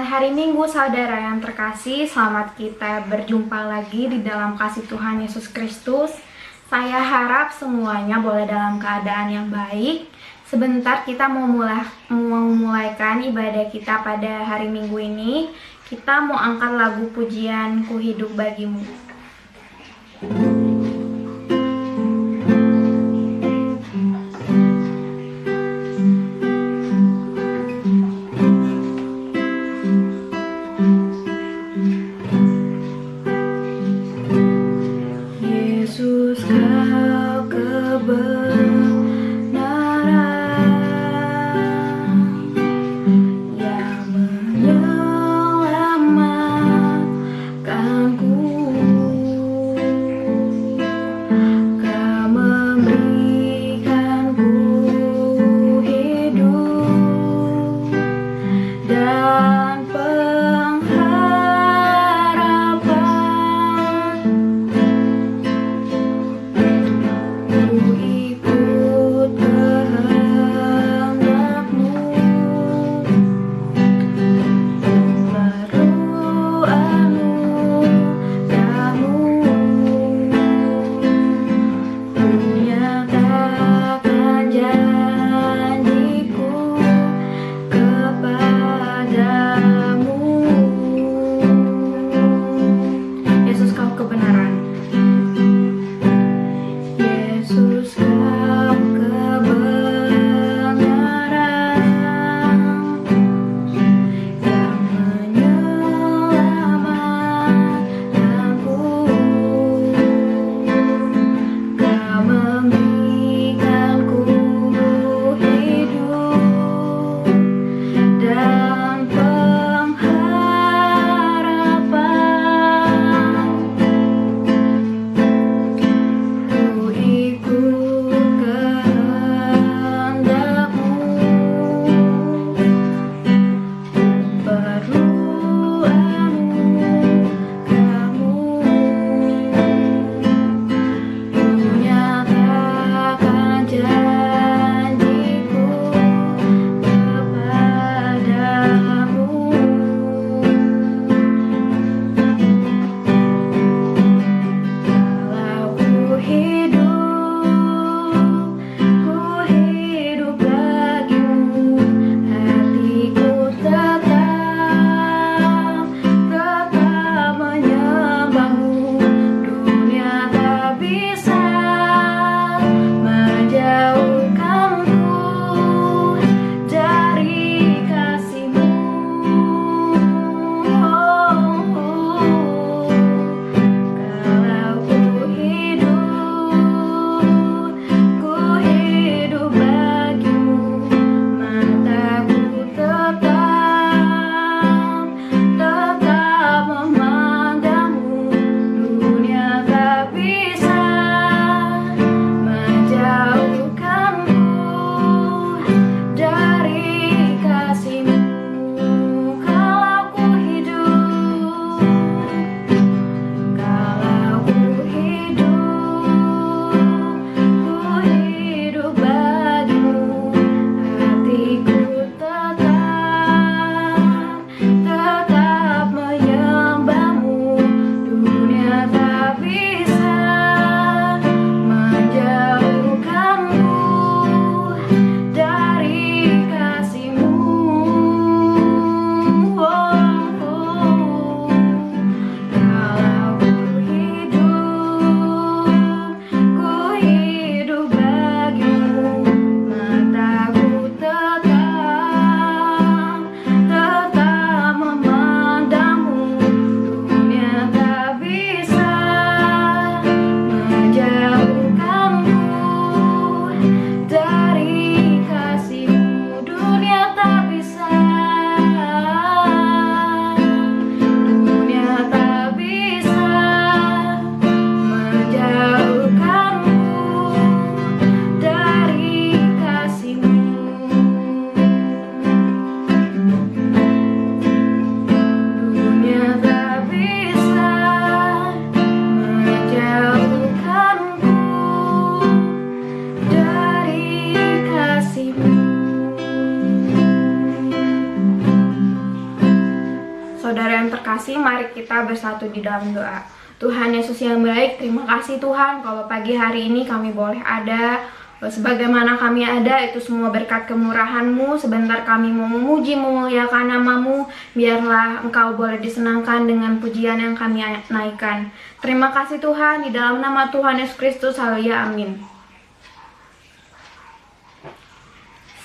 hari Minggu, saudara yang terkasih. Selamat kita berjumpa lagi di dalam kasih Tuhan Yesus Kristus. Saya harap semuanya boleh dalam keadaan yang baik. Sebentar kita mau memulaikan ibadah kita pada hari Minggu ini. Kita mau angkat lagu pujian Ku Hidup Bagimu. Yesus, Kau kebenaran yang menyelamatkanku. kita bersatu di dalam doa. Tuhan Yesus yang baik, terima kasih Tuhan kalau pagi hari ini kami boleh ada. Sebagaimana kami ada, itu semua berkat kemurahan-Mu. Sebentar kami mau memuji, memuliakan nama-Mu. Biarlah Engkau boleh disenangkan dengan pujian yang kami naikkan. Terima kasih Tuhan, di dalam nama Tuhan Yesus Kristus, haleluya, amin.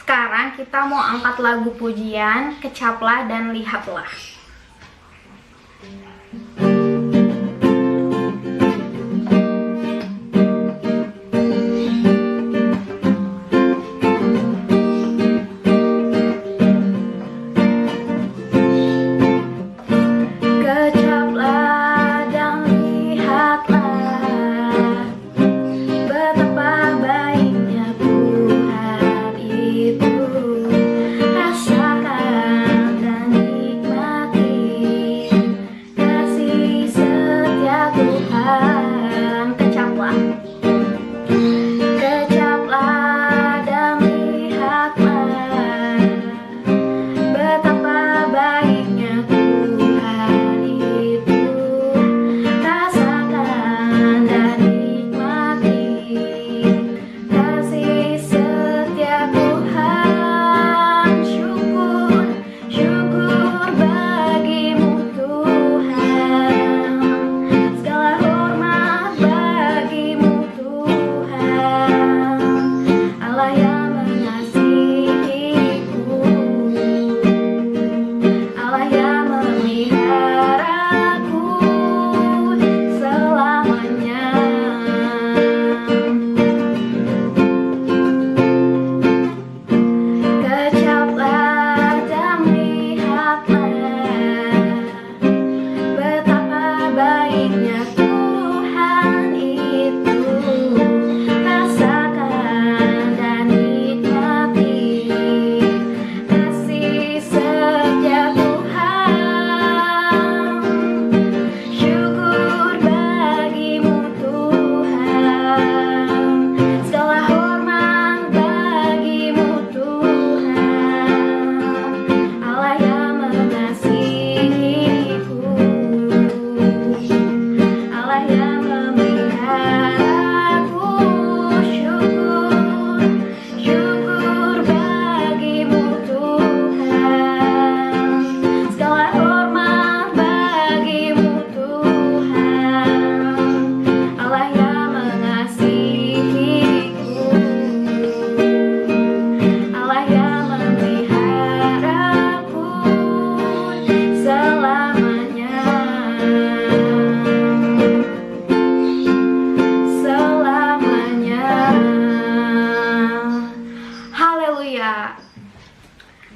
Sekarang kita mau angkat lagu pujian, Kecaplah dan Lihatlah.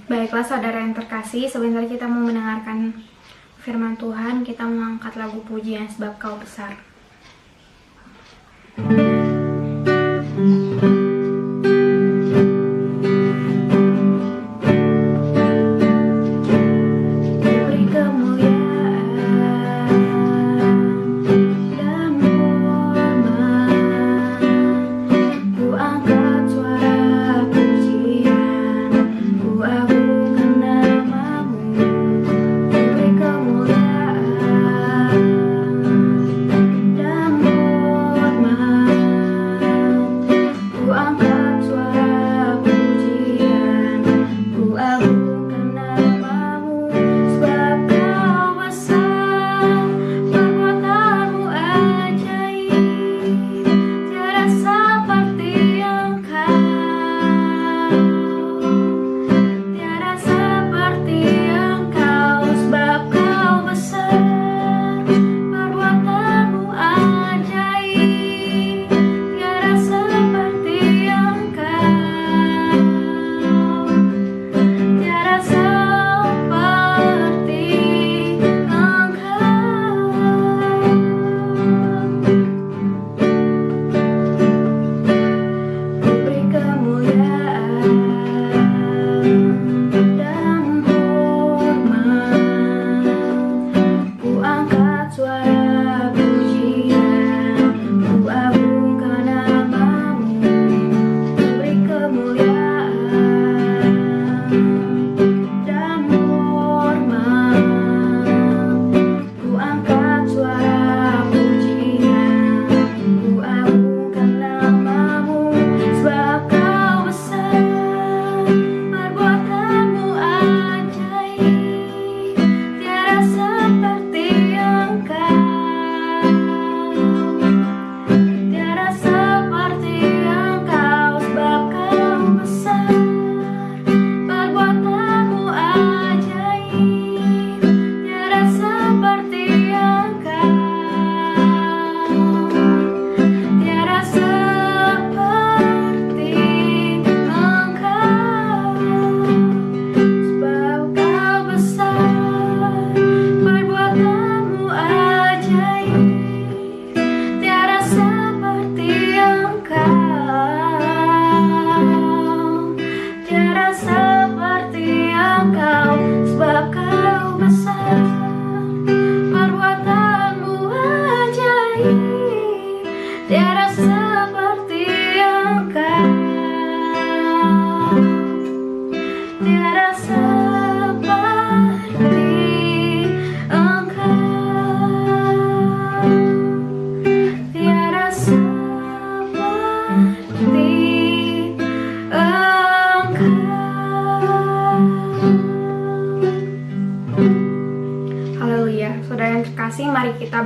Baiklah saudara yang terkasih, sebentar kita mau mendengarkan firman Tuhan. Kita mau angkat lagu pujian Sebab Kau Besar.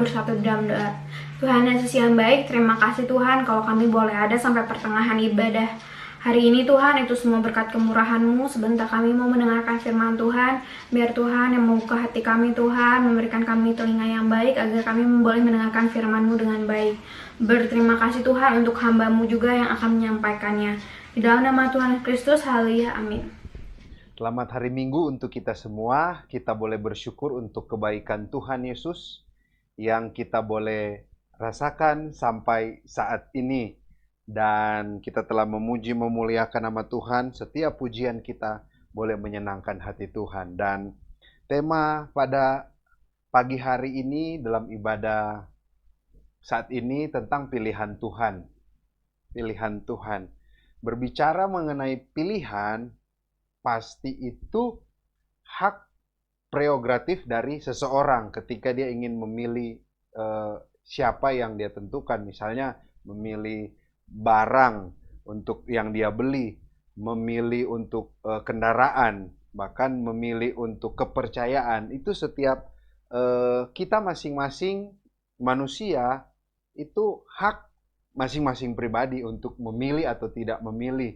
bersatu dalam doa. Tuhan Yesus yang baik, terima kasih Tuhan kalau kami boleh ada sampai pertengahan ibadah hari ini Tuhan. Itu semua berkat kemurahan-Mu. Sebentar kami mau mendengarkan firman Tuhan. Biar Tuhan yang membuka hati kami Tuhan, memberikan kami telinga yang baik agar kami boleh mendengarkan firman-Mu dengan baik. Berterima kasih Tuhan untuk hamba-Mu juga yang akan menyampaikannya. Di dalam nama Tuhan Kristus, haleluya, amin. Selamat hari Minggu untuk kita semua. Kita boleh bersyukur untuk kebaikan Tuhan Yesus yang kita boleh rasakan sampai saat ini. Dan kita telah memuji memuliakan nama Tuhan. Setiap pujian kita boleh menyenangkan hati Tuhan. Dan tema pada pagi hari ini dalam ibadah saat ini tentang pilihan Tuhan. Pilihan Tuhan. Berbicara mengenai pilihan, pasti itu hak prerogatif dari seseorang ketika dia ingin memilih siapa yang dia tentukan. Misalnya memilih barang untuk yang dia beli, memilih untuk kendaraan, bahkan memilih untuk kepercayaan. Itu setiap kita masing-masing manusia itu hak masing-masing pribadi untuk memilih atau tidak memilih.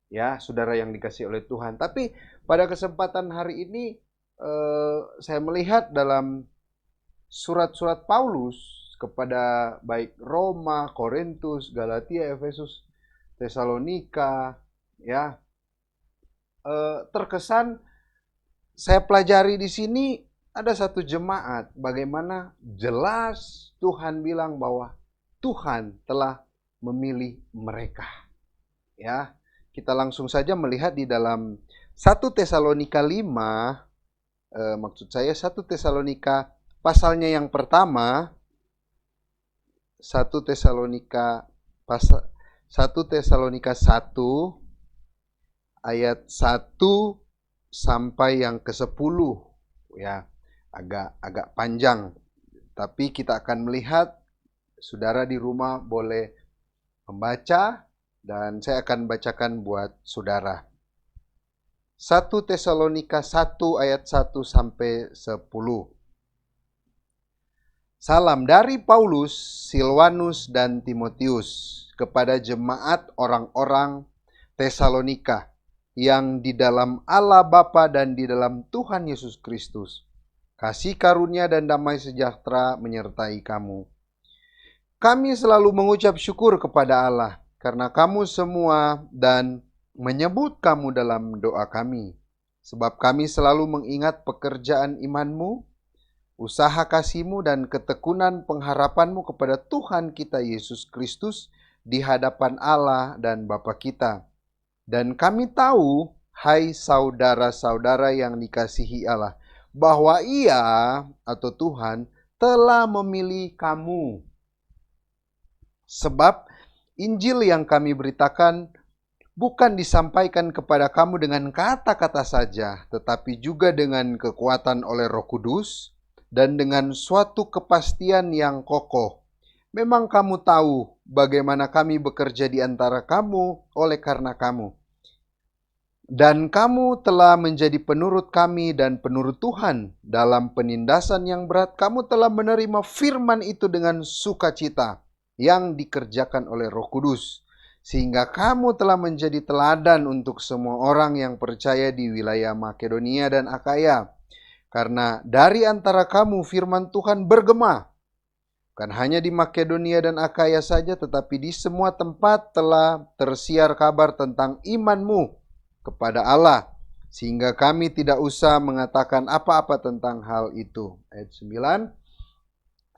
Ya, saudara yang dikasihi oleh Tuhan. Tapi pada kesempatan hari ini saya melihat dalam surat-surat Paulus kepada baik Roma, Korintus, Galatia, Efesus, Tesalonika, ya, terkesan saya pelajari di sini ada satu jemaat bagaimana jelas Tuhan bilang bahwa Tuhan telah memilih mereka. Ya, kita langsung saja melihat di dalam 1 Tesalonika 5, maksud saya 1 Tesalonika pasalnya yang pertama, 1 Tesalonika 1 ayat 1 sampai yang ke-10, ya, agak panjang. Tapi kita akan melihat, saudara di rumah boleh membaca dan saya akan bacakan buat saudara. 1 Tesalonika 1 ayat 1 sampai 10. Salam dari Paulus, Silwanus, dan Timotius kepada jemaat orang-orang Tesalonika yang di dalam Allah Bapa dan di dalam Tuhan Yesus Kristus. Kasih karunia dan damai sejahtera menyertai kamu. Kami selalu mengucap syukur kepada Allah karena kamu semua dan menyebut kamu dalam doa kami. Sebab kami selalu mengingat pekerjaan imanmu, usaha kasihmu dan ketekunan pengharapanmu kepada Tuhan kita Yesus Kristus di hadapan Allah dan Bapa kita. Dan kami tahu, hai saudara-saudara yang dikasihi Allah, bahwa Ia atau Tuhan telah memilih kamu. Sebab Injil yang kami beritakan bukan disampaikan kepada kamu dengan kata-kata saja, tetapi juga dengan kekuatan oleh Roh Kudus dan dengan suatu kepastian yang kokoh. Memang kamu tahu bagaimana kami bekerja di antara kamu oleh karena kamu. Dan kamu telah menjadi penurut kami dan penurut Tuhan. Dalam penindasan yang berat, kamu telah menerima firman itu dengan sukacita yang dikerjakan oleh Roh Kudus. Sehingga kamu telah menjadi teladan untuk semua orang yang percaya di wilayah Makedonia dan Akaya. Karena dari antara kamu firman Tuhan bergema. Bukan hanya di Makedonia dan Akaya saja, tetapi di semua tempat telah tersiar kabar tentang imanmu kepada Allah. Sehingga kami tidak usah mengatakan apa-apa tentang hal itu. Ayat 9.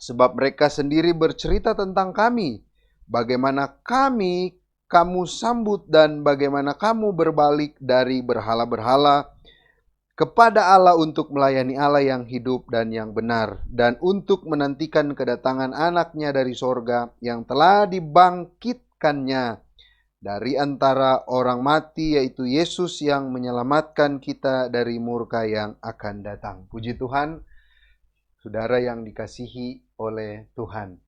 Sebab mereka sendiri bercerita tentang kami. Bagaimana kamu sambut dan bagaimana kamu berbalik dari berhala-berhala kepada Allah untuk melayani Allah yang hidup dan yang benar, dan untuk menantikan kedatangan anaknya dari sorga yang telah dibangkitkannya dari antara orang mati, yaitu Yesus yang menyelamatkan kita dari murka yang akan datang. Puji Tuhan, saudara yang dikasihi oleh Tuhan.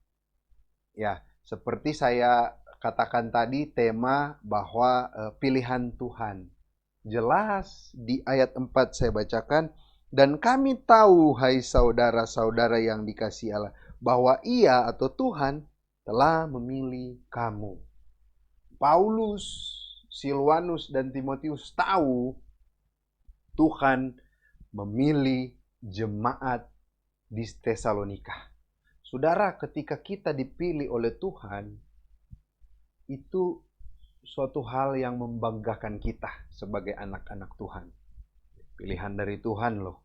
Ya, seperti saya katakan tadi, tema bahwa pilihan Tuhan. Jelas di ayat 4 saya bacakan, dan kami tahu hai saudara-saudara yang dikasihi Allah, bahwa Ia atau Tuhan telah memilih kamu. Paulus, Silwanus, dan Timotius tahu Tuhan memilih jemaat di Tesalonika. Saudara, ketika kita dipilih oleh Tuhan, itu suatu hal yang membanggakan kita sebagai anak-anak Tuhan. Pilihan dari Tuhan loh.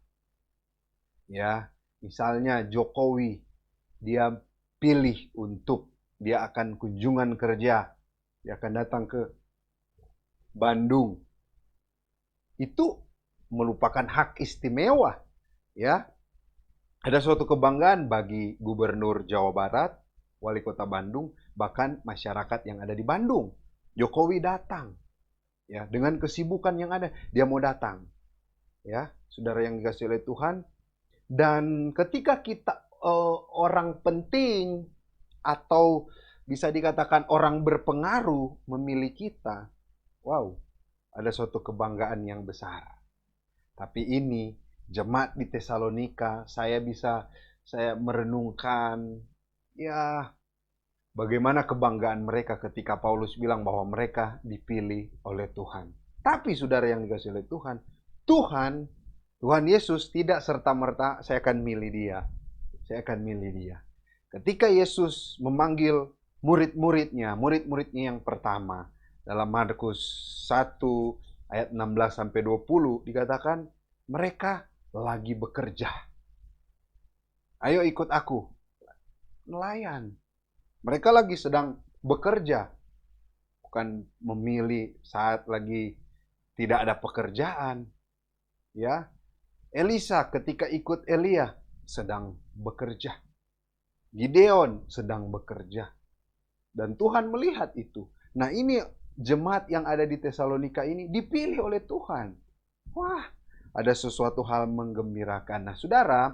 Ya, misalnya Jokowi, dia pilih untuk dia akan kunjungan kerja, dia akan datang ke Bandung. Itu merupakan hak istimewa, ya. Ada suatu kebanggaan bagi Gubernur Jawa Barat, Wali Kota Bandung, bahkan masyarakat yang ada di Bandung. Jokowi datang, ya, dengan kesibukan yang ada, dia mau datang, ya, saudara yang dikasihi oleh Tuhan. Dan ketika kita orang penting atau bisa dikatakan orang berpengaruh memilih kita, wow, ada suatu kebanggaan yang besar. Tapi ini jemaat di Tesalonika, saya merenungkan, ya, bagaimana kebanggaan mereka ketika Paulus bilang bahwa mereka dipilih oleh Tuhan. Tapi saudara yang dikasihi oleh Tuhan, Tuhan Yesus tidak serta-merta saya akan milih dia. Saya akan milih dia. Ketika Yesus memanggil murid-muridnya yang pertama, dalam Markus 1 ayat 16-20 dikatakan mereka lagi bekerja. Ayo ikut aku. Nelayan. Mereka lagi sedang bekerja. Bukan memilih saat lagi tidak ada pekerjaan. Ya. Elisa ketika ikut Elia sedang bekerja. Gideon sedang bekerja. Dan Tuhan melihat itu. Nah, ini jemaat yang ada di Tesalonika ini dipilih oleh Tuhan. Wah, ada sesuatu hal menggembirakan. Nah, saudara,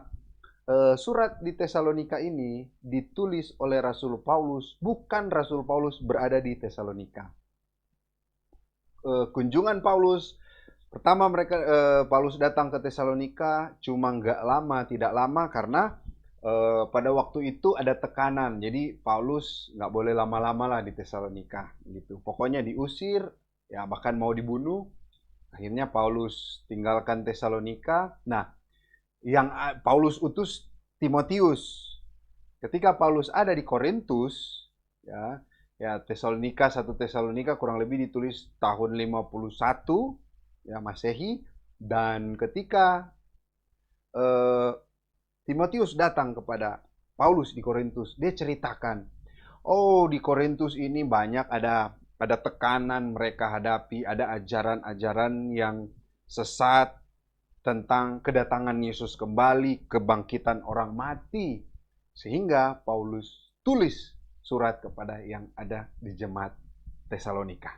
surat di Tesalonika ini ditulis oleh Rasul Paulus, bukan Rasul Paulus berada di Tesalonika. Kunjungan Paulus, pertama Paulus datang ke Tesalonika cuma tidak lama karena pada waktu itu ada tekanan. Jadi Paulus nggak boleh lama-lama lah di Tesalonika gitu. Pokoknya diusir, ya bahkan mau dibunuh. Akhirnya Paulus tinggalkan Tesalonika. Nah, yang Paulus utus Timotius. Ketika Paulus ada di Korintus, ya Tesalonika, 1 Tesalonika kurang lebih ditulis tahun 51 ya Masehi, dan ketika Timotius datang kepada Paulus di Korintus, dia ceritakan, oh di Korintus ini banyak ada tekanan mereka hadapi, ada ajaran-ajaran yang sesat tentang kedatangan Yesus kembali, kebangkitan orang mati. Sehingga Paulus tulis surat kepada yang ada di jemaat Tesalonika.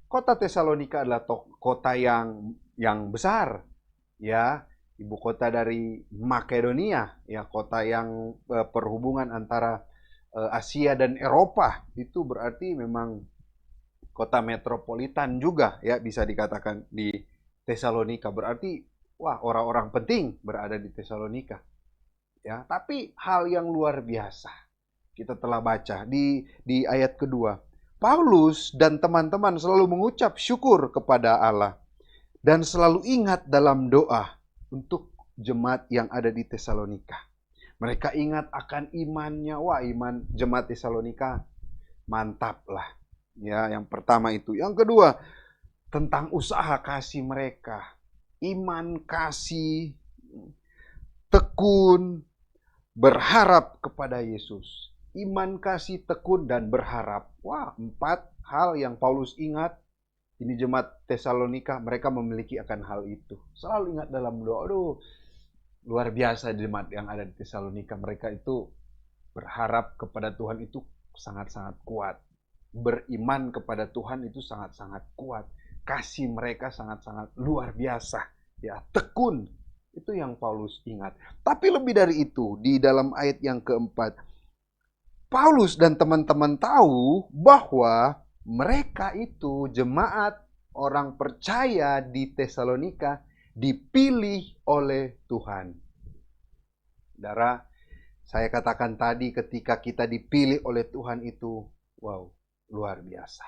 Kota Tesalonika adalah kota yang besar, ya, ibu kota dari Makedonia, ya, kota yang perhubungan antara Asia dan Eropa. Itu berarti memang kota metropolitan juga, ya, bisa dikatakan di Tesalonika. Berarti wah, orang-orang penting berada di Tesalonika. Ya, tapi hal yang luar biasa kita telah baca di ayat kedua. Paulus dan teman-teman selalu mengucap syukur kepada Allah dan selalu ingat dalam doa untuk jemaat yang ada di Tesalonika. Mereka ingat akan imannya. Wah, iman jemaat Tesalonika mantap lah. Ya, yang pertama itu. Yang kedua, tentang usaha kasih mereka. Iman, kasih, tekun, berharap kepada Yesus. Iman, kasih, tekun, dan berharap. Wah, 4 hal yang Paulus ingat. Ini jemaat Tesalonika, mereka memiliki akan hal itu. Selalu ingat dalam doa. Aduh, luar biasa jemaat yang ada di Tesalonika. Mereka itu berharap kepada Tuhan itu sangat-sangat kuat. Beriman kepada Tuhan itu sangat-sangat kuat. Kasih mereka sangat-sangat luar biasa. Ya, tekun. Itu yang Paulus ingat. Tapi lebih dari itu, di dalam ayat yang keempat, Paulus dan teman-teman tahu bahwa mereka itu jemaat orang percaya di Tesalonika dipilih oleh Tuhan. Saudara, Saya katakan tadi ketika kita dipilih oleh Tuhan itu, wow, luar biasa.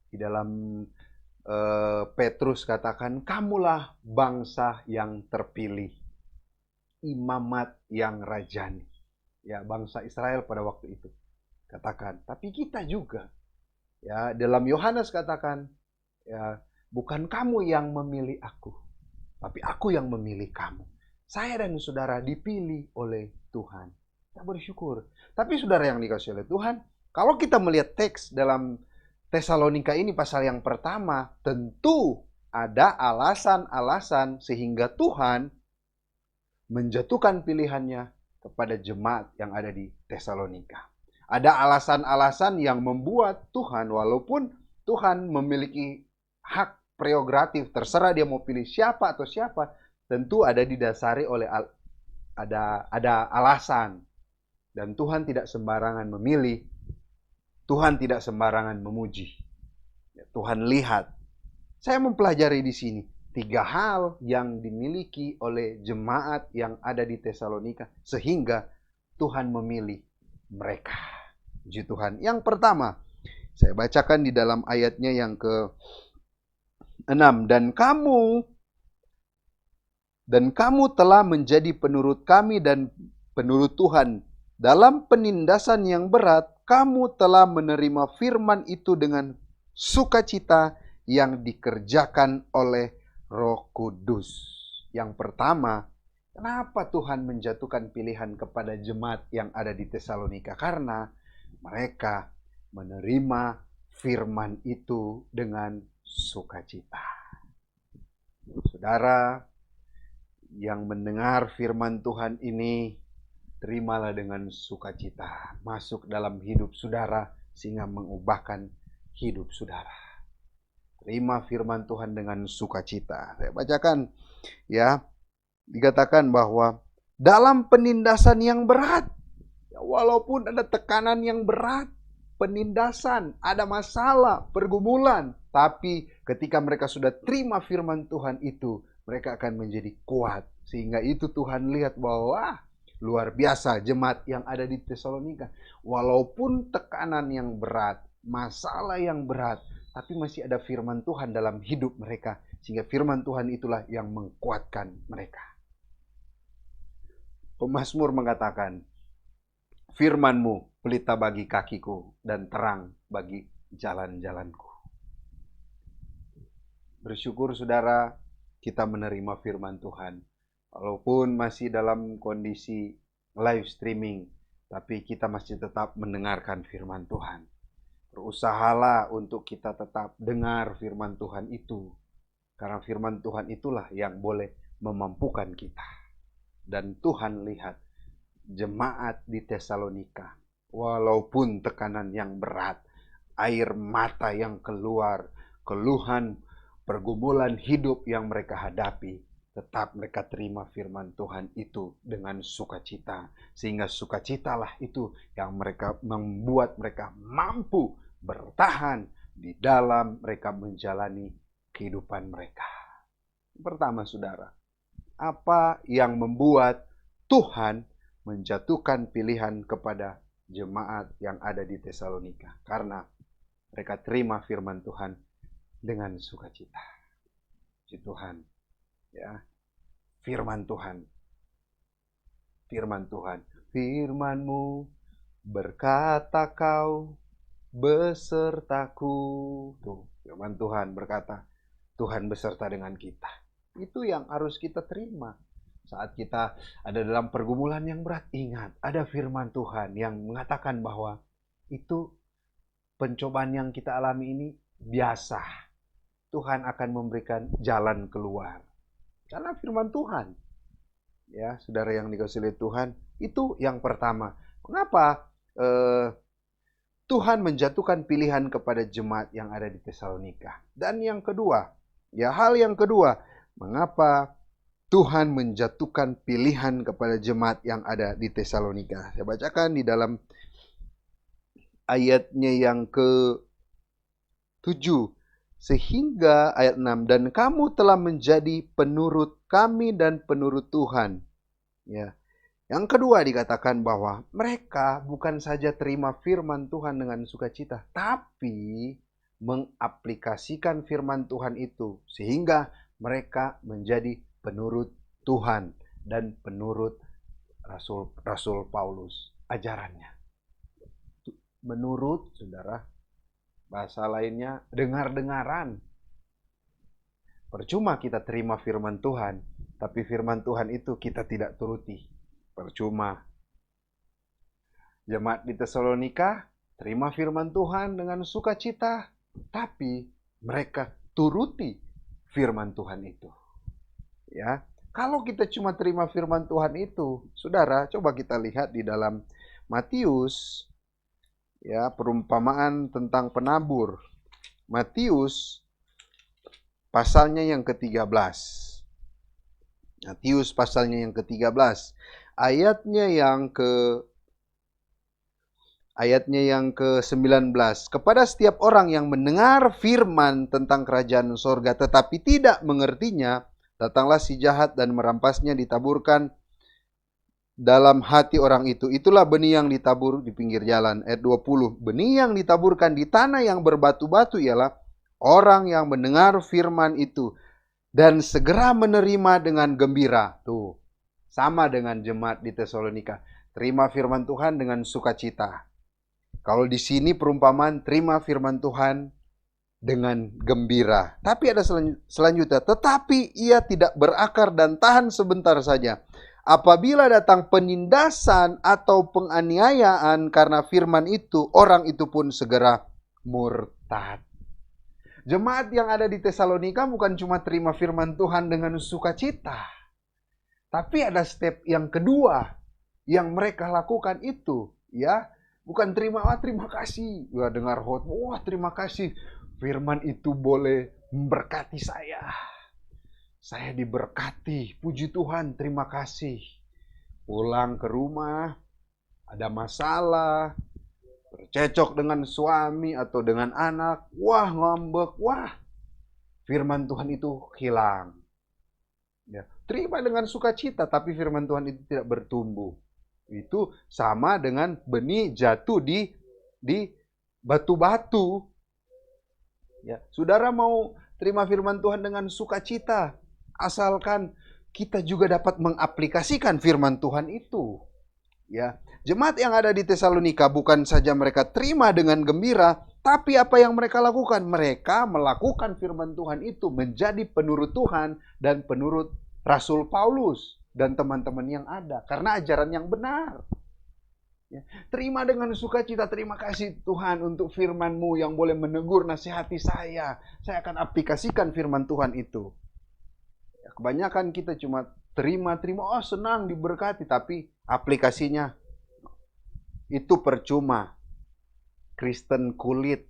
Di dalam Petrus katakan, kamulah bangsa yang terpilih, imamat yang rajani. Ya, bangsa Israel pada waktu itu katakan, tapi kita juga. Ya, dalam Yohanes katakan, ya, bukan kamu yang memilih aku, tapi aku yang memilih kamu. Saya dan saudara dipilih oleh Tuhan. Kita bersyukur. Tapi saudara yang dikasihi oleh Tuhan, kalau kita melihat teks dalam Tesalonika ini pasal yang pertama, tentu ada alasan-alasan sehingga Tuhan menjatuhkan pilihannya kepada jemaat yang ada di Tesalonika. Ada alasan-alasan yang membuat Tuhan, walaupun Tuhan memiliki hak prerogatif, terserah dia mau pilih siapa atau siapa, tentu ada didasari oleh ada alasan. Dan Tuhan tidak sembarangan memilih, Tuhan tidak sembarangan memuji. Tuhan lihat. Saya mempelajari di sini 3 hal yang dimiliki oleh jemaat yang ada di Tesalonika sehingga Tuhan memilih mereka. Puji Tuhan. Yang pertama, saya bacakan di dalam ayatnya yang ke-6. Dan kamu telah menjadi penurut kami dan penurut Tuhan. Dalam penindasan yang berat, kamu telah menerima firman itu dengan sukacita yang dikerjakan oleh Roh Kudus. Yang pertama, kenapa Tuhan menjatuhkan pilihan kepada jemaat yang ada di Tesalonika? Karena mereka menerima firman itu dengan sukacita. Saudara yang mendengar firman Tuhan ini, terimalah dengan sukacita. Masuk dalam hidup saudara sehingga mengubahkan hidup saudara. Terima firman Tuhan dengan sukacita. Saya bacakan ya. Dikatakan bahwa dalam penindasan yang berat, ya, walaupun ada tekanan yang berat, penindasan, ada masalah, pergumulan, tapi ketika mereka sudah terima firman Tuhan itu, mereka akan menjadi kuat. Sehingga itu Tuhan lihat bahwa luar biasa jemaat yang ada di Tesalonika. Walaupun tekanan yang berat, masalah yang berat, tapi masih ada firman Tuhan dalam hidup mereka. Sehingga firman Tuhan itulah yang menguatkan mereka. Pemazmur mengatakan, firman-Mu pelita bagi kakiku dan terang bagi jalan-jalanku. Bersyukur saudara, kita menerima firman Tuhan. Walaupun masih dalam kondisi live streaming, tapi kita masih tetap mendengarkan firman Tuhan. Berusahalah untuk kita tetap dengar firman Tuhan itu. Karena firman Tuhan itulah yang boleh memampukan kita. Dan Tuhan lihat jemaat di Tesalonika, walaupun tekanan yang berat, air mata yang keluar, keluhan, pergumulan hidup yang mereka hadapi, tetap mereka terima firman Tuhan itu dengan sukacita. Sehingga sukacitalah itu yang membuat mereka mampu bertahan di dalam mereka menjalani kehidupan mereka. Pertama saudara, apa yang membuat Tuhan menjatuhkan pilihan kepada jemaat yang ada di Tesalonika? Karena mereka terima firman Tuhan dengan sukacita. Puji Tuhan. Ya, firman Tuhan. Firman Tuhan. Firman-Mu berkata kau besertaku. Tuh, firman Tuhan berkata, Tuhan beserta dengan kita. Itu yang harus kita terima. Saat kita ada dalam pergumulan yang berat, ingat, ada firman Tuhan yang mengatakan bahwa itu pencobaan yang kita alami ini biasa. Tuhan akan memberikan jalan keluar. Karena firman Tuhan. Ya, saudara yang dikasihi oleh Tuhan, itu yang pertama. Mengapa Tuhan menjatuhkan pilihan kepada jemaat yang ada di Tesalonika? Dan yang kedua, ya hal yang kedua, mengapa Tuhan menjatuhkan pilihan kepada jemaat yang ada di Tesalonika? Saya bacakan di dalam ayatnya yang ke-7. Sehingga ayat 6, dan kamu telah menjadi penurut kami dan penurut Tuhan. Ya. Yang kedua dikatakan bahwa mereka bukan saja terima firman Tuhan dengan sukacita, tapi mengaplikasikan firman Tuhan itu sehingga mereka menjadi penurut Tuhan dan penurut Rasul Paulus ajarannya. Menurut, saudara, bahasa lainnya dengar-dengaran. Percuma kita terima firman Tuhan, tapi firman Tuhan itu kita tidak turuti. Percuma. Jemaat di Tesalonika terima firman Tuhan dengan sukacita, tapi mereka turuti firman Tuhan itu. Ya, kalau kita cuma terima firman Tuhan itu, saudara, coba kita lihat di dalam Matius, ya, perumpamaan tentang penabur. Matius pasalnya yang ke-13. Matius pasalnya yang ke-13. Ayatnya yang ke-19. Kepada setiap orang yang mendengar firman tentang kerajaan sorga tetapi tidak mengertinya, datanglah si jahat dan merampasnya, ditaburkan dalam hati orang itu. Itulah benih yang ditabur di pinggir jalan. Ayat 20. Benih yang ditaburkan di tanah yang berbatu-batu ialah orang yang mendengar firman itu dan segera menerima dengan gembira. Tuh, sama dengan jemaat di Tesalonika. Terima firman Tuhan dengan sukacita. Kalau di sini perumpamaan terima firman Tuhan dengan gembira. Tapi ada selanjutnya. Tetapi ia tidak berakar dan tahan sebentar saja. Apabila datang penindasan atau penganiayaan karena firman itu, orang itu pun segera murtad. Jemaat yang ada di Tesalonika bukan cuma terima firman Tuhan dengan sukacita. Tapi ada step yang kedua yang mereka lakukan itu, ya, bukan terima kasih, ya, dengar hot, wah terima kasih, firman itu boleh memberkati saya. Saya diberkati, puji Tuhan, terima kasih. Pulang ke rumah, ada masalah, bercecok dengan suami atau dengan anak, wah ngambek, wah firman Tuhan itu hilang. Ya, terima dengan sukacita, tapi firman Tuhan itu tidak bertumbuh. Itu sama dengan benih jatuh di batu-batu. Ya, saudara mau terima firman Tuhan dengan sukacita, asalkan kita juga dapat mengaplikasikan firman Tuhan itu. Ya, jemaat yang ada di Tesalonika bukan saja mereka terima dengan gembira, tapi apa yang mereka lakukan? Mereka melakukan firman Tuhan itu menjadi penurut Tuhan dan penurut Rasul Paulus dan teman-teman yang ada, karena ajaran yang benar. Ya, terima dengan sukacita, terima kasih Tuhan untuk firman-Mu yang boleh menegur, nasihati saya. Saya akan aplikasikan firman Tuhan itu. Ya, kebanyakan kita cuma terima, oh senang diberkati, tapi aplikasinya itu percuma. Kristen kulit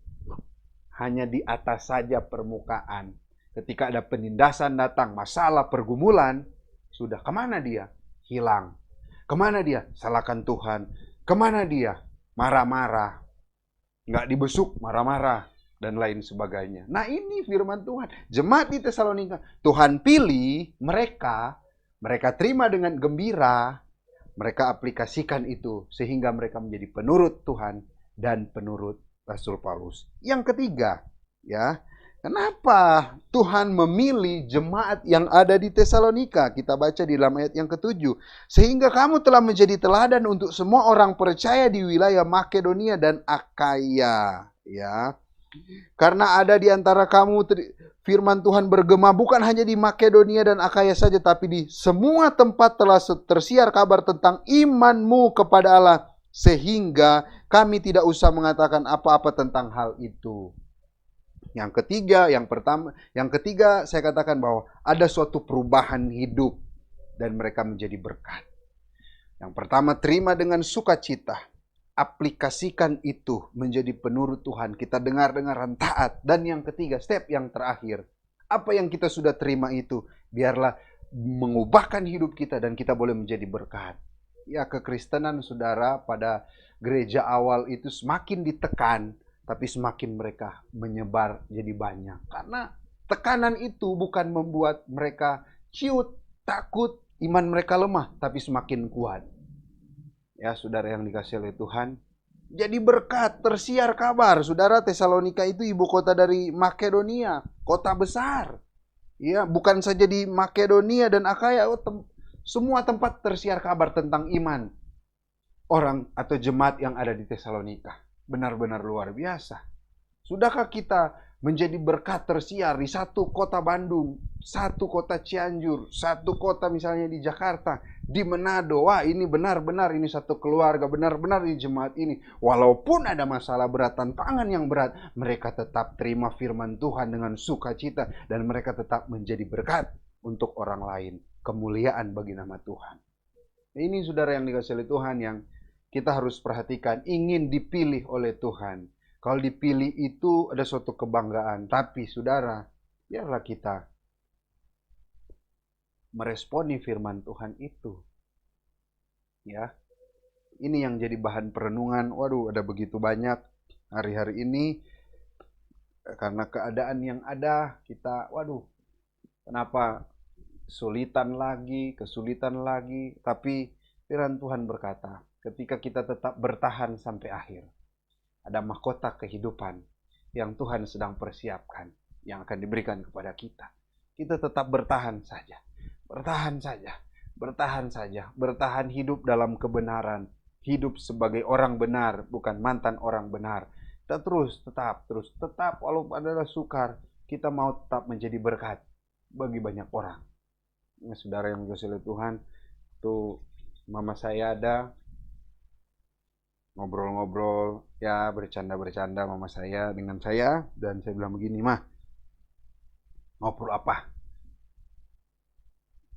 hanya di atas saja permukaan. Ketika ada penindasan datang, masalah, pergumulan, sudah kemana dia? Hilang. Kemana dia? Salahkan Tuhan. Kemana dia? Marah-marah. Nggak dibesuk, marah-marah. Dan lain sebagainya. Nah ini firman Tuhan. Jemaat di Tesalonika, Tuhan pilih mereka terima dengan gembira, mereka aplikasikan itu sehingga mereka menjadi penurut Tuhan dan penurut Rasul Paulus. Yang ketiga, ya, kenapa Tuhan memilih jemaat yang ada di Tesalonika? Kita baca di dalam ayat yang ke-7. Sehingga kamu telah menjadi teladan untuk semua orang percaya di wilayah Makedonia dan Akaya, ya. Karena ada di antara kamu firman Tuhan bergema bukan hanya di Makedonia dan Akaya saja, tapi di semua tempat telah tersiar kabar tentang imanmu kepada Allah, sehingga kami tidak usah mengatakan apa-apa tentang hal itu. Yang ketiga saya katakan bahwa ada suatu perubahan hidup dan mereka menjadi berkat. Yang pertama, terima dengan sukacita. Aplikasikan itu menjadi penurut Tuhan. Kita dengar-dengaran taat. Dan yang ketiga, step yang terakhir. Apa yang kita sudah terima itu, biarlah mengubahkan hidup kita dan kita boleh menjadi berkat. Ya, kekristenan saudara pada gereja awal itu semakin ditekan, tapi semakin mereka menyebar jadi banyak. Karena tekanan itu bukan membuat mereka ciut, takut, iman mereka lemah, tapi semakin kuat. Ya, saudara yang dikasih oleh Tuhan, jadi berkat, tersiar kabar. Saudara, Tesalonika itu ibu kota dari Makedonia, kota besar. Ya, bukan saja di Makedonia dan Akaya, semua tempat tersiar kabar tentang iman orang atau jemaat yang ada di Tesalonika. Benar-benar luar biasa. Sudahkah kita menjadi berkat tersiar di satu kota Bandung, satu kota Cianjur, satu kota misalnya di Jakarta, di Manado? Wah, ini benar-benar ini satu keluarga, benar-benar di jemaat ini. Walaupun ada masalah berat, tantangan yang berat, mereka tetap terima firman Tuhan dengan sukacita dan mereka tetap menjadi berkat untuk orang lain. Kemuliaan bagi nama Tuhan. Ini saudara yang dikasihi oleh Tuhan yang kita harus perhatikan, ingin dipilih oleh Tuhan. Kalau dipilih itu ada suatu kebanggaan. Tapi saudara, biarlah kita meresponi firman Tuhan itu. Ya, ini yang jadi bahan perenungan. Waduh, ada begitu banyak hari-hari ini. Karena keadaan yang ada, kita, waduh, kenapa kesulitan lagi. Tapi firman Tuhan berkata, ketika kita tetap bertahan sampai akhir, ada mahkota kehidupan yang Tuhan sedang persiapkan, yang akan diberikan kepada kita. Kita tetap bertahan saja. Bertahan hidup dalam kebenaran. Hidup sebagai orang benar, bukan mantan orang benar. Kita tetap walaupun adalah sukar, kita mau tetap menjadi berkat bagi banyak orang. Nah, saudara yang dikasihi oleh Tuhan, tuh mama saya ada, ngobrol-ngobrol, ya bercanda-bercanda mama saya dengan saya, dan saya bilang begini, "Mah, ngobrol apa?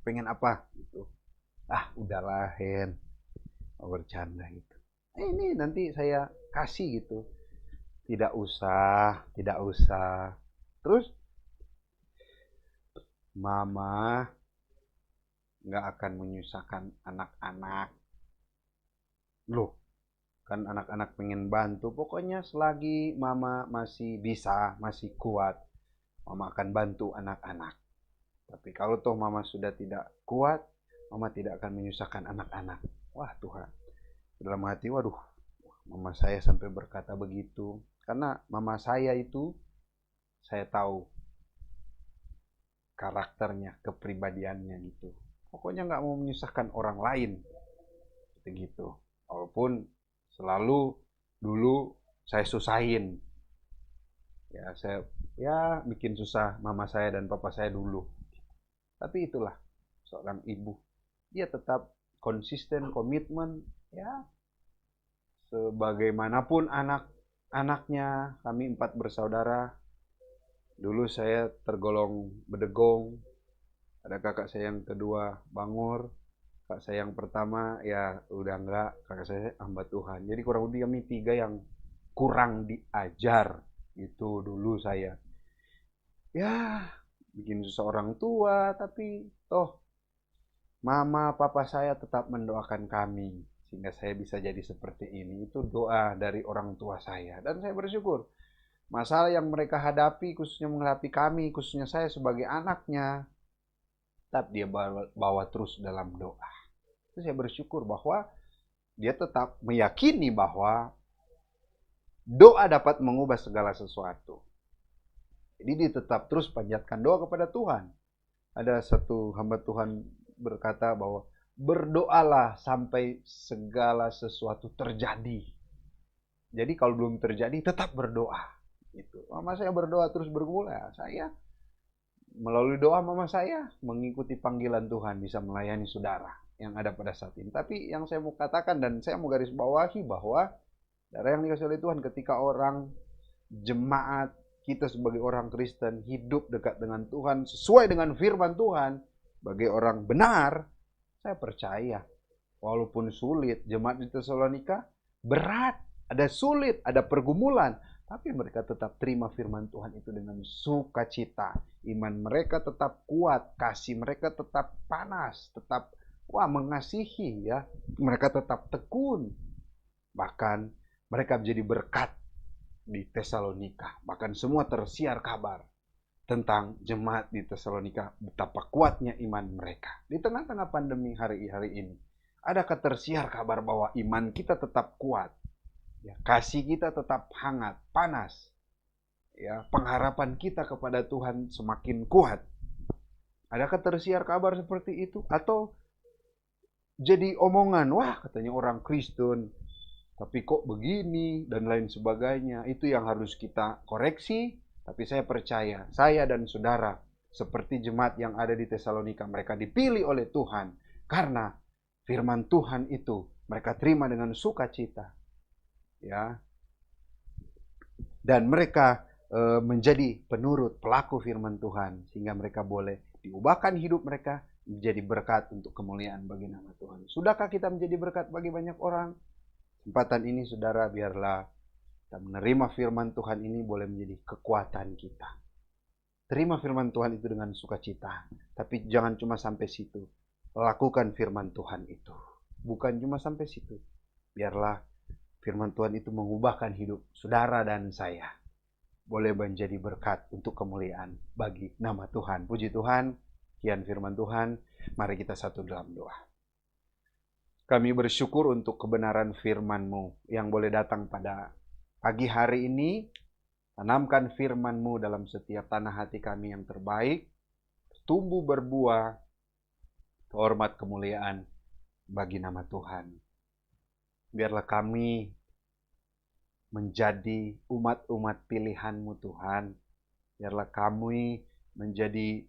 Pengen apa?" Gitu. "Ah, udahlah, Hen, mau bercanda gitu. Ini nanti saya kasih gitu." Tidak usah. Terus, "Mama nggak akan menyusahkan anak-anak." Loh, kan anak-anak pengen bantu. Pokoknya selagi mama masih bisa, masih kuat, mama akan bantu anak-anak. Tapi kalau toh mama sudah tidak kuat, mama tidak akan menyusahkan anak-anak. Wah, Tuhan. Dalam hati, waduh, mama saya sampai berkata begitu. Karena mama saya itu, saya tahu karakternya, kepribadiannya gitu. Pokoknya nggak mau menyusahkan orang lain. Begitu. Walaupun selalu dulu saya susahin, saya bikin susah mama saya dan papa saya dulu. Tapi itulah seorang ibu, dia tetap konsisten, komitmen, ya sebagaimanapun anaknya. Kami 4 bersaudara. Dulu saya tergolong bedegong, ada kakak saya yang kedua Bangor, kakak saya yang pertama ya udah enggak, kakak saya hamba Tuhan. Jadi kurang lebih kami 3 yang kurang diajar itu dulu saya. Ya, bikin susah orang tua, tapi toh mama papa saya tetap mendoakan kami sehingga saya bisa jadi seperti ini. Itu doa dari orang tua saya dan saya bersyukur. Masalah yang mereka hadapi, khususnya menghadapi kami, khususnya saya sebagai anaknya, tetap dia bawa terus dalam doa. Itu saya bersyukur bahwa dia tetap meyakini bahwa doa dapat mengubah segala sesuatu. Jadi dia tetap terus panjatkan doa kepada Tuhan. Ada satu hamba Tuhan berkata bahwa berdoalah sampai segala sesuatu terjadi. Jadi kalau belum terjadi tetap berdoa. Itu. Mama saya berdoa terus bergumul. Saya melalui doa mama saya mengikuti panggilan Tuhan, bisa melayani saudara yang ada pada saat ini. Tapi yang saya mau katakan dan saya mau garis bawahi bahwa saudara yang dikasihi oleh Tuhan, ketika orang jemaat, kita sebagai orang Kristen hidup dekat dengan Tuhan sesuai dengan firman Tuhan, sebagai orang benar, saya percaya walaupun sulit, jemaat di Tesalonika berat, ada sulit, ada pergumulan, tapi mereka tetap terima firman Tuhan itu dengan sukacita. Iman mereka tetap kuat, kasih mereka tetap panas, tetap mengasihi ya. Mereka tetap tekun. Bahkan mereka menjadi berkat di Tesalonika. Bahkan semua tersiar kabar tentang jemaat di Tesalonika, betapa kuatnya iman mereka. Di tengah-tengah pandemi hari ini, Adakah tersiar kabar bahwa iman kita tetap kuat? Ya, kasih kita tetap hangat, panas. Ya, pengharapan kita kepada Tuhan semakin kuat. Adakah tersiar kabar seperti itu? Atau jadi omongan, wah katanya orang Kristen, tapi kok begini dan lain sebagainya. Itu yang harus kita koreksi. Tapi saya percaya, saya dan saudara seperti jemaat yang ada di Tesalonika, mereka dipilih oleh Tuhan karena firman Tuhan itu mereka terima dengan sukacita, ya. Dan mereka menjadi penurut, pelaku firman Tuhan, sehingga mereka boleh diubahkan hidup mereka menjadi berkat untuk kemuliaan bagi nama Tuhan. Sudahkah kita menjadi berkat bagi banyak orang? Kesempatan ini saudara, biarlah kita menerima firman Tuhan ini boleh menjadi kekuatan kita. Terima firman Tuhan itu dengan sukacita, tapi jangan cuma sampai situ. Lakukan firman Tuhan itu. Bukan cuma sampai situ. Biarlah firman Tuhan itu mengubahkan hidup saudara dan saya. Boleh menjadi berkat untuk kemuliaan bagi nama Tuhan. Puji Tuhan, kian firman Tuhan. Mari kita satu dalam doa. Kami bersyukur untuk kebenaran firman-Mu yang boleh datang pada pagi hari ini. Tanamkan firman-Mu dalam setiap tanah hati kami yang terbaik. Tumbuh berbuah, kehormat kemuliaan bagi nama Tuhan. Biarlah kami menjadi umat-umat pilihan-Mu Tuhan. Biarlah kami menjadi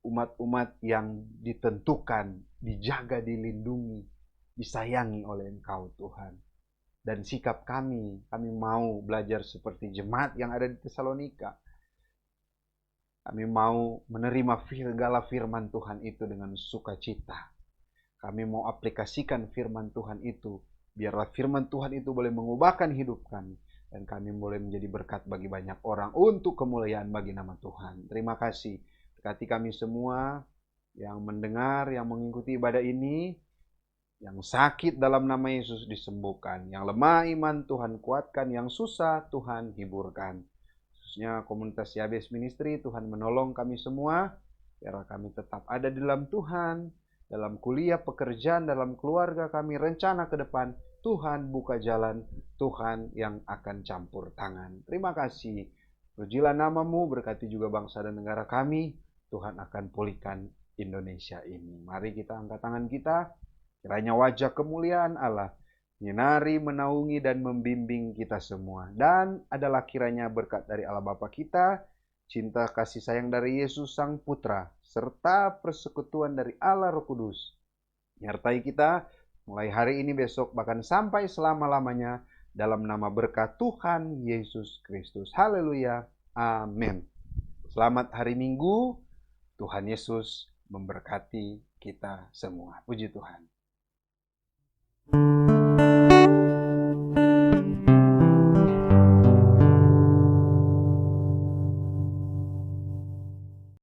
umat-umat yang ditentukan, dijaga, dilindungi, disayangi oleh Engkau Tuhan. Dan sikap kami mau belajar seperti jemaat yang ada di Tesalonika. Kami mau menerima segala firman Tuhan itu dengan sukacita. Kami mau aplikasikan firman Tuhan itu. Biarlah firman Tuhan itu boleh mengubahkan hidup kami. Dan kami boleh menjadi berkat bagi banyak orang untuk kemuliaan bagi nama Tuhan. Terima kasih. Berkati kami semua yang mendengar, yang mengikuti ibadah ini. Yang sakit dalam nama Yesus disembuhkan. Yang lemah iman Tuhan kuatkan. Yang susah Tuhan hiburkan. Khususnya komunitas Yabes Ministry, Tuhan menolong kami semua. Biarlah kami tetap ada di dalam Tuhan. Dalam kuliah, pekerjaan, dalam keluarga kami, rencana ke depan. Tuhan buka jalan, Tuhan yang akan campur tangan. Terima kasih. Pujilah nama-Mu, berkati juga bangsa dan negara kami. Tuhan akan pulihkan Indonesia ini. Mari kita angkat tangan kita. Kiranya wajah kemuliaan Allah menyinari, menaungi, dan membimbing kita semua. Dan adalah kiranya berkat dari Allah Bapa kita, cinta kasih sayang dari Yesus Sang Putra, serta persekutuan dari Allah Roh Kudus menyertai kita mulai hari ini, besok, bahkan sampai selama-lamanya, dalam nama berkat Tuhan Yesus Kristus. Haleluya. Amin. Selamat hari Minggu. Tuhan Yesus memberkati kita semua. Puji Tuhan.